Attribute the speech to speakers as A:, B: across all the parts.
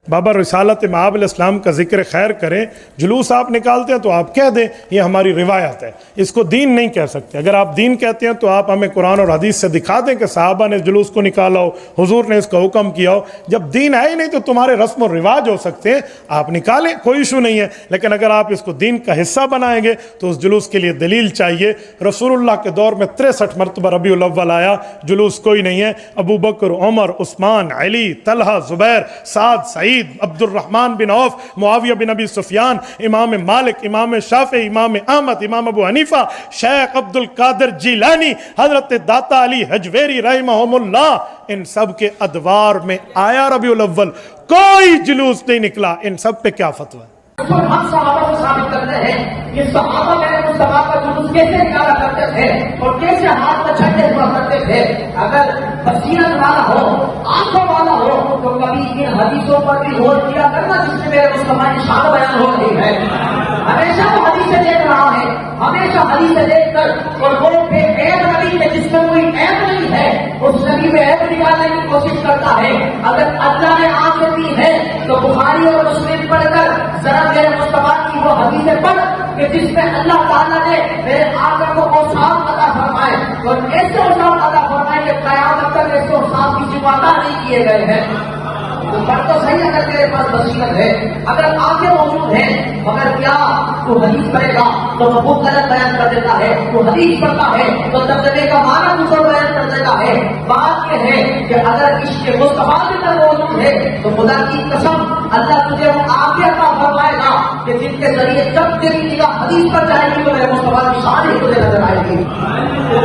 A: بابا رسالت مآب علیہ السلام کا ذکر خیر کریں، جلوس آپ نکالتے ہیں تو آپ کہہ دیں یہ ہماری روایت ہے، اس کو دین نہیں کہہ سکتے۔ اگر آپ دین کہتے ہیں تو آپ ہمیں قرآن اور حدیث سے دکھا دیں کہ صحابہ نے جلوس کو نکالا ہو، حضور نے اس کا حکم کیا ہو۔ جب دین ہے ہی نہیں تو تمہارے رسم و رواج ہو سکتے ہیں، آپ نکالیں، کوئی ایشو نہیں ہے، لیکن اگر آپ اس کو دین کا حصہ بنائیں گے تو اس جلوس کے لیے دلیل چاہیے۔ رسول اللہ کے دور میں 63 مرتبہ ربیع الاول آیا، جلوس کوئی نہیں ہے۔ ابو بکر، عمر، عثمان، علی، طلحہ، زبیر، سعد، سعید، عبد الرحمن بن عوف، معاویہ بن ابی سفیان، امام مالک، امام شافعی، امام احمد، امام ابو حنیفہ، شیخ عبد القادر جیلانی، حضرت داتا علی حجویری رحمہم اللہ، ان سب کے ادوار میں آیا ربیع الاول، کوئی جلوس نہیں نکلا۔ ان سب پہ کیا فتویٰ ہے؟
B: ہم صحابہ کو ثابت کرتے ہیں کہ صحابہ میرے مصطفیٰ کا جلوس کیسے نکالا کرتے تھے اور کیسے ہاتھ میں چھٹے ہوا کرتے تھے۔ اگر بصیرت والا ہو، آنکھوں والا ہو، تو کبھی ان حدیثوں پر بھی غور کیا کرنا جس سے میرے مصطفیٰ کی شان بیان ہو رہی ہے۔ ہمیشہ وہ حدیثیں دیکھ رہا ہے، ہمیشہ حدیثیں دیکھ کر، اور وہ بے عیب نبی ہے جس میں کوئی عیب نہیں ہے، اس نبی میں عیب نکالنے کی کوشش کرتا ہے۔ اگر اللہ نے آنکھیں دی ہے تو بخاری اور مسلم پڑھ کر ذرا میرے مصطفیٰ کی وہ حدیثیں پڑھ کہ جس میں اللہ تعالیٰ نے میرے آقا کو اوصاف عطا فرمائے، اور ایسے اوصاف عطا فرمائے کہ قیامت تک ایسے اوصاف کی جماعت نہیں کیے گئے ہیں۔ تو پر تو صحیح اگر تیرے پاس بصیرت ہے، اگر آنکھیں موجود ہیں، مگر کیا تو حدیث پڑھے گا تو وہ غلط بیان کر دیتا ہے، تو حدیث پڑھتا ہے تو ترجمے کا معنی دوسرا بیان کر دیتا ہے۔ بات یہ ہے کہ اگر عشق مصطفیٰ کے اندر موجود ہے تو خدا کی قسم اللہ تجھے وہ آنکھیں عطا فرمائے گا کہ جن کے ذریعے جب تیری نگاہ حدیث پر جائے گی تو میرے مصطفیٰ کی شان ہی تجھے نظر آئے گی۔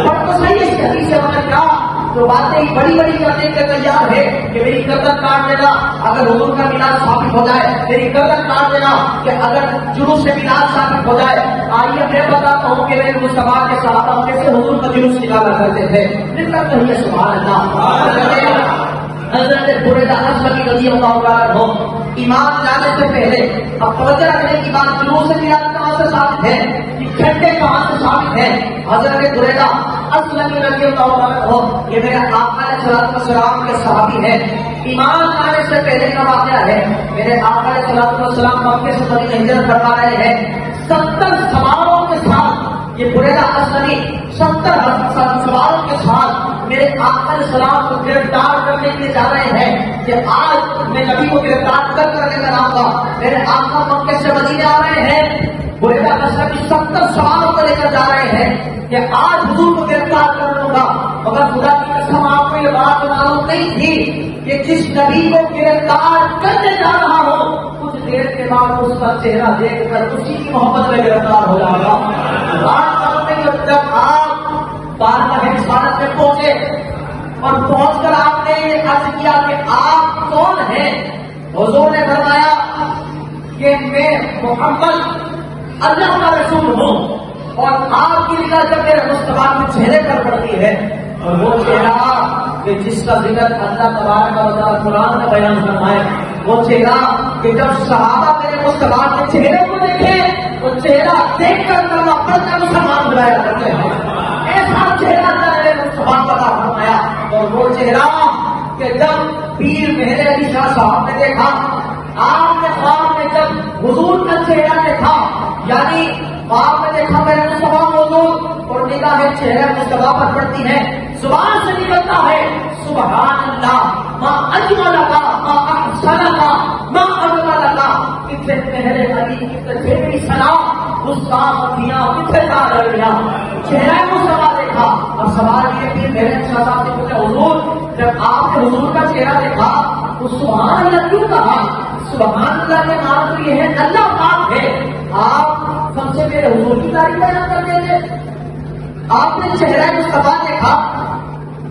B: پر تو صحیح اس حدیث سے مگر کیا جو باتیں بڑی بڑی کرنے کے تیار ہے کہ میری گردن کاٹ دینا اگر حضور کا میلاد ثابت ہو جائے، میری گردن کاٹ دینا کہ اگر جلوس سے میلاد ثابت ہو جائے۔ آئیے میں بتاتا ہوں کہ میرے مصطفیٰ کے صحابہ کیسے حضور کا جلوس نکالا کرتے تھے۔ نکل کہیے سبحان اللہ۔ حضرت بریدہ اسلمی رضی اللہ عنہ ایمان لانے سے پہلے اب توجہ رکھنے کی بات، جلوس سے میلاد کہاں سے ثابت ہے، جھنڈے کہاں سے ثابت ہے؟ حضرت بریدہ اسلمی رضی اللہ عنہ یہ میرے آقا علیہ الصلوۃ والسلام کے صحابی ہیں۔ ایمان لانے سے پہلے کا واقعہ ہے، میرے آقا علیہ الصلوۃ والسلام مکے سے مدینہ ہجرت فرما رہے ہیں، 70 سواروں کے ساتھ یہ بریدہ اسلمی 70 سواروں کے ساتھ میرے آقا علیہ السلام کو گرفتار کرنے کے لیے جا رہے ہیں کہ آج میں نبی کو گرفتار کر کے لاؤں گا۔ میرے آقا مکے سے مدینہ آ رہے ہیں، بریدہ اسلمی 70 سواروں کو لے کر جا رہے ہیں کہ آج حضور کو گرفتار کر لوں گا۔ مگر خدا کی قسم آپ کو یہ بات معلوم نہیں تھی کہ جس نبی کو گرفتار کرنے جا رہا ہو کچھ دیر کے بعد اس کا چہرہ دیکھ کر اسی کی محبت میں گرفتار ہو جائے گا۔ بات کرتے جب آپ بارگاہ رسالت میں پہنچے اور پہنچ کر آپ نے یہ عرض کیا کہ آپ کون ہیں، حضور نے فرمایا کہ میں محمد اللہ کا رسول ہوں، اور آپ کی نگاہ جب میرے مصطفیٰ کے چہرے پر پڑتی ہے اور وہ چہرہ کہ جس کا ذکر اللہ تبارک و تعالیٰ قرآن میں بیان فرمائے، وہ چہرہ کہ جب صحابہ میرے مصطفیٰ کے چہرے کو دیکھے وہ چہرہ دیکھ کر کلمہ پڑھ کر مسلمان بلایا کرتے ہیں، ایسا چہرہ میرے مصطفیٰ کا فرمایا۔ اور وہ چہرہ کہ جب پیر مہر علی شاہ صاحب نے دیکھا، آپ نے خواب میں جب حضور کا چہرہ دیکھا، یعنی خواب میں دیکھا میرے مصطفیٰ موجود اور نگاہ چہرہ مصطفیٰ پر پڑتی ہے، زبان سے نکلتا ہے سبحان اللہ، ما اجمل کا، ما احسن کا، ما اجمل کا، کتنے مہر علی کتنے بڑی سلام اس کام دیا، کتنے کار لیا، چہرہ مصطفیٰ دیکھا۔ اور سوال یہ کہ میرے صاحب نے پوچھا حضور جب آپ نے حضور کا چہرہ دیکھا تو سبحان اللہ کیوں کہا؟ سبحان اللہ کے معنی تو یہ ہے اللہ پاک ہے، آپ ہم سے میرے حضور کی تعریف بیان کر دیں گے؟ آپ نے چہرہ مصطفیٰ دیکھا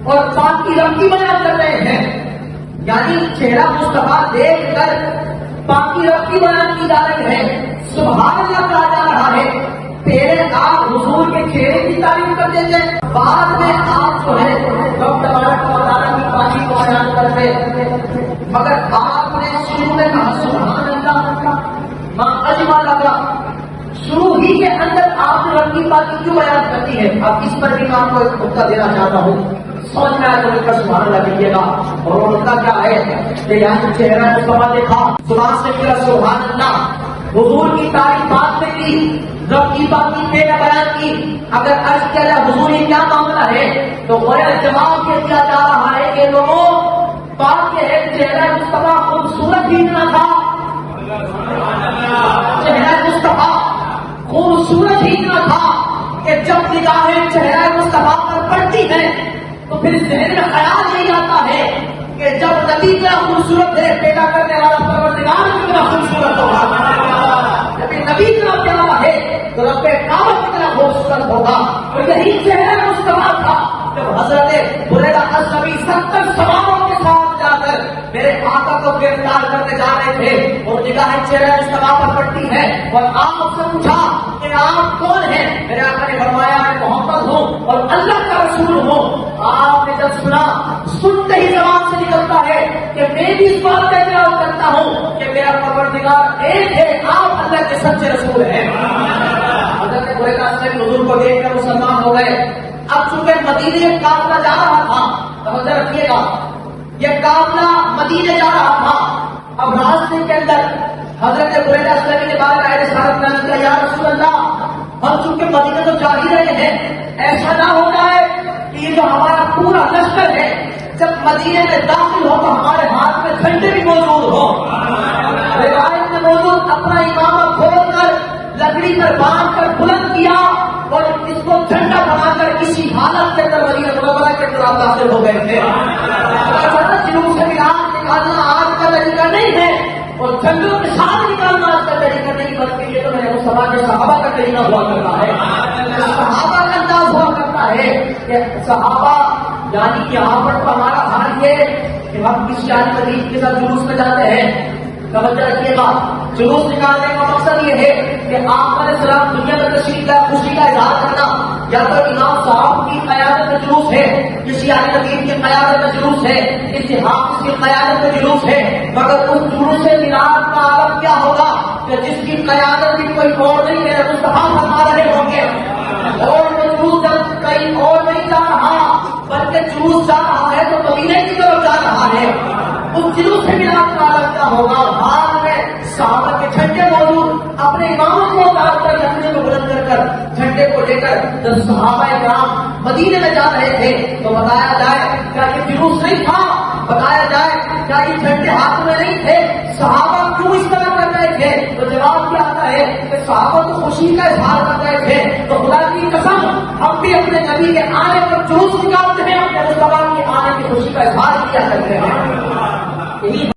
B: اور پاک کی رب کی بیان کر رہے ہیں، یعنی چہرہ مصطفیٰ دیکھ کر پاک کی رب کی بیان کی جا رہی ہے، سبحان اللہ کہا جا رہا ہے۔ پہلے آپ حضور کے چہرے کی تعریف کر دیتے، بعد میں آپ جو ہے رب تبارک و تعالیٰ کی پاکی کو بیان کرتے، مگر آپ نے شروع میں کہا سبحان اللہ، ما اجمل کا، شروع ہی کے اندر آپ نے رب کی پاکی کیوں بیان کرتی ہے؟ اب اس پر بھی میں آپ کو ایک نقطہ دینا چاہتا ہوں۔ سمجھ میں آیا تو مل کر سبحان اللہ کہیے گا. اور وہ نقطہ کیا ہے کہ یہاں چہرہ مصطفیٰ دیکھا, زبان سے نکلا سبحان اللہ, حضور کی تعریفات سے کی, رب کی باتیں بیان کی. اگر عرض کیا جائے حضور یہ کیا معاملہ ہے تو غیر جواب یہ دیا جا رہا ہے کہ لوگوں بات یہ ہے چہرہ مصطفیٰ خوبصورت ہی نہ تھا, چہرہ مصطفیٰ خوبصورت ہی نہ تھا کہ جب نگاہیں چہرہ مصطفیٰ پر پڑتی ہیں تو پھر ذہن میں خیال یہی آتا ہے کہ جب نبی اتنا خوبصورت ہے, پیدا کرنے والا پروردگار کتنا خوبصورت ہوگا, جب نبی اتنا پیارا ہے تو رب کعبہ کتنا خوبصورت ہوگا. اور یہی چہرہ مصطفیٰ تھا جب حضرت بریدہ الاسلمی 70 سواروں کے ساتھ جا کر میرے آقا کو گرفتار کرنے جا رہے تھے اور نگاہیں چہرہ مصطفیٰ پر پڑتی ہے اور آپ سے پوچھا کہ آپ کون ہیں؟ میرے آقا نے فرمایا میں محمد ہوں اور اللہ کا رسول ہوں. آپ نے جب سنا, سنتے ہی زبان سے نکلتا ہے کہ میں بھی اس بات کا اعتراف کرتا ہوں کہ میرا پروردگار ایک ہے, آپ اللہ کے سچے رسول ہیں. حضرت بریدہ الاسلمی حضور کو دیکھ کر مسلمان ہو گئے. اب چونکہ مدینے کا قافلہ جا رہا تھا, توجہ رکھیے گا, یہ قافلہ مدینے جا رہا تھا. اب راستے کے اندر حضرت بریدہ الاسلمی نے بات کا رسالت بیان کیا, یا رسول اللہ ہم چونکہ مدینے تو جا ہی رہے ہیں, ایسا نہ ہو جائے کہ یہ جو ہمارا پورا لشکر ہے جب مدینے میں داخل ہو تو ہمارے ہاتھ میں جھنڈے بھی موجود ہو. روایت میں موجود اپنا امامہ کھول کر لکڑی پر باندھ کر بلند کیا اور اس کو جھنڈا بنا کر کسی حالت کے اندر مدینہ منورہ کے اندر آپ داخل ہو گئے تھے. جنوب سے ملاد نکالنا آج کا طریقہ نہیں ہے اور جنگلوں کے ساتھ نکالنا آج کا طریقہ نہیں, بلکہ یہ تو میرے مصطفیٰ کے صحابہ کا طریقہ ہوا کرتا ہے, صحابہ کا انداز ہوا کرتا ہے کہ صحابہ یعنی یہاں پر تو ہمارا حال یہ کہ ہم کسی عالم حدیث کے ساتھ جلوس میں جاتے ہیں. توجہ رکھیے گا, جلوس نکالنے کا مقصد یہ ہے کہ آپ علیہ السلام دنیا میں تشریف کا خوشی کا اظہار کرنا, یا تو امام صاحب کی قیادت میں جلوس ہے, کسی عالم حدیث کی قیادت میں جلوس ہے, کسی حافظ کی قیادت میں جلوس ہے, مگر اس جلوس سے میلاد کا عالم کیا ہوگا کہ جس کی قیادت بھی کوئی اور نہیں ہے, مصطفیٰ فرما رہے ہوں گے. اور جلوس کہیں اور نہیں جا رہا بلکہ جلوس جا رہا ہے تو مدینے کی طرف جا رہا ہے. اس جلوس سے میلاد کا عالم کیا ہوگا, حال میں صحابہ کے جھنڈے موجود, اپنے اماموں کو اتار کر جھنڈے کو بلند کر کر جھنڈے کو لے کر جب صحابہ کرام مدینے میں جا رہے تھے تو بتایا جائے کیا یہ جلوس نہیں تھا, بتایا جائے کیا یہ جھنڈے ہاتھ میں نہیں تھے, صحابہ کیوں اس طرح کر رہے تھے؟ تو جواب کیا آتا ہے کہ صحابہ تو خوشی کا اظہار کر رہے تھے, تو خدا کی قسم ہم بھی اپنے نبی کے آنے پر جلوس نکالتے ہیں, اپنے مصطفیٰ کے آنے کی خوشی کا اظہار کیا کرتے ہیں. یہی